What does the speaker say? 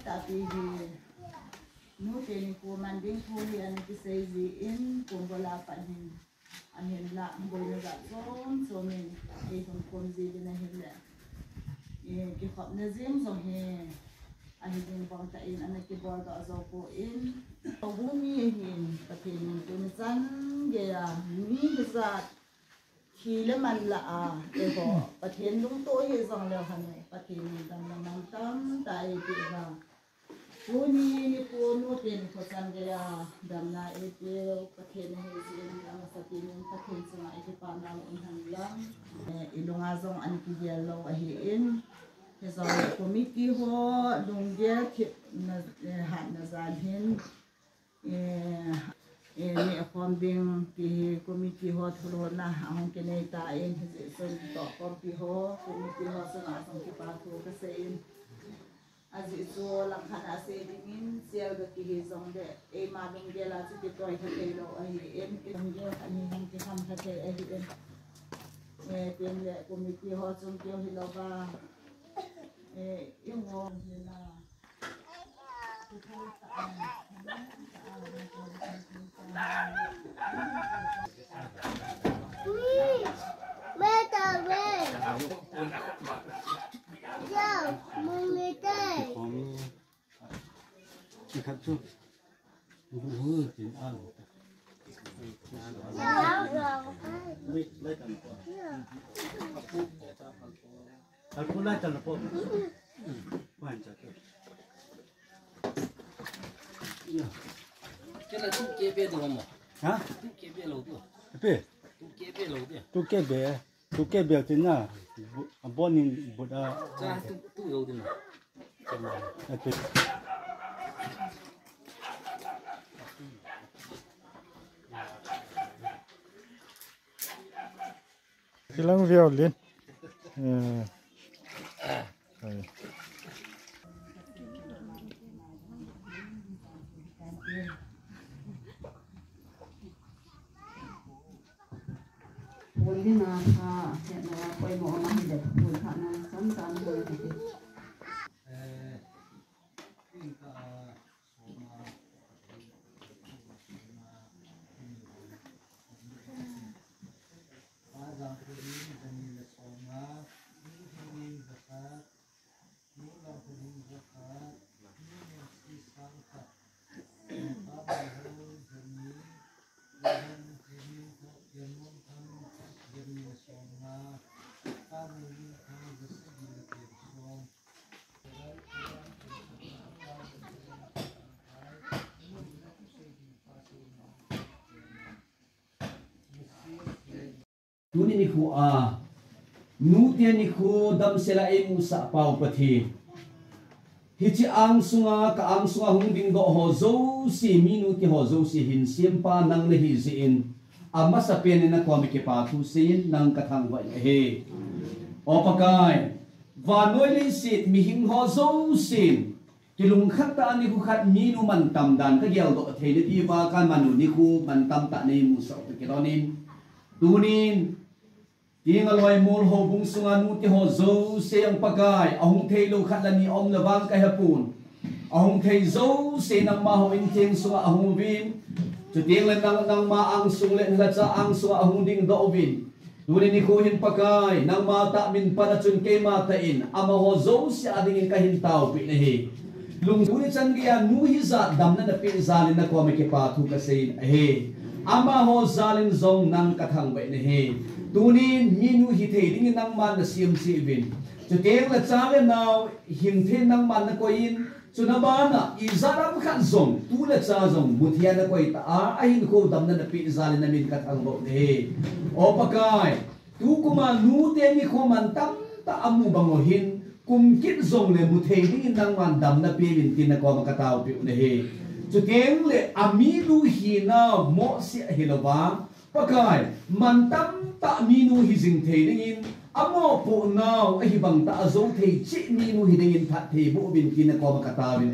tapi nutin ko manding ko yan kisay in kung wala pa hin anin la boy na so min ay kung konzi na hila kikop na zim so he ani din bang tain anak kibor ka azaw ko in bumi hin patin tunsan gaya ni besat Kilaman la ego patin lung to he zong le han patin dam nam tam tai ti ba Puni ni po nutin ko sangaya dam na ito patin he sin ang patin patin sa ito pa na unhan lang ilungazong an kiyalo ahiin hezong komiti ho lungya na hat na zalhin ini funding ki komiti ho thulo na ang kinay tain hezon to komiti ho sa asong kipatu kasain Azizo lang kana sa dingin siya gati hizong de madong gela sa kitoy katelo ahiin itong gel kanihang kiham kate ahiin pinle komiti ho sung kiyo hiloba yung ho nila Ikat tu, bukan tin al. Aku lah tak nampak. Macam tu. Ya. Kita tu kebe tu kamu. Hah? Tu kebe lalu tu. Apa? Tu kebe lalu tu. Tu kebe tu na. Abonin buda. Cah tu lalu tu na. Apa? Silang violin. Boleh nak nak kau mau mana dek boleh nak sam boleh dek. Tuni ni ku nutia ni ku dam sela emu sa pau pati hichi ang sunga ka ang sunga hunding do ho zo si minuti ho zo si hin siempa nang lehi sin ama sa pen na ko mi ke pa tu sin nang kathang wa he o pakai va noi le sit mi hing ho zo sin kilung khat ta ni ku khat minu man tam dan ka gel do the ni ti ba kan manu ni ku man tam ta nei mu sa ke ronin tunin Tingal way mol ho bung sunga nuti ho zo se ang pagay ahong thelo khatlani om lawang kay hapun ahong thei zo se nang maho inteng sunga ahong win chuting lan nang maang sunglen latsa ang sunga ahong ding do win duli ni kuhin pagay nang mata min panachun kay matain ama ho zo se ading kahintaw pinahi lung duli chan gya nuhiza damna na pinzalin na ko makipatu kasi he ama ho zalin zong nang kathang bai ne he tunin minu hi the ding nang man na siam si vin chu teng la cha le naw him the nang man na ko in Chunabana izaram khan zong tu la cha zong muthia na koi ta a hin ko dam na pi zalin na min ka thang bo ne o pakai tu kuma nu te ni ko man tam ta amu bango hin kum kit zong le muthei ding nang man dam na pi min tin na ko ma ka taw pi ne he chu keng le ami lu hi na mo si hilova pakai man tam ta mi nu hi jing thei ding in amo po now ay hibang ta azo thei chi mi nu hidingin that thei bo bin kin ko makatawin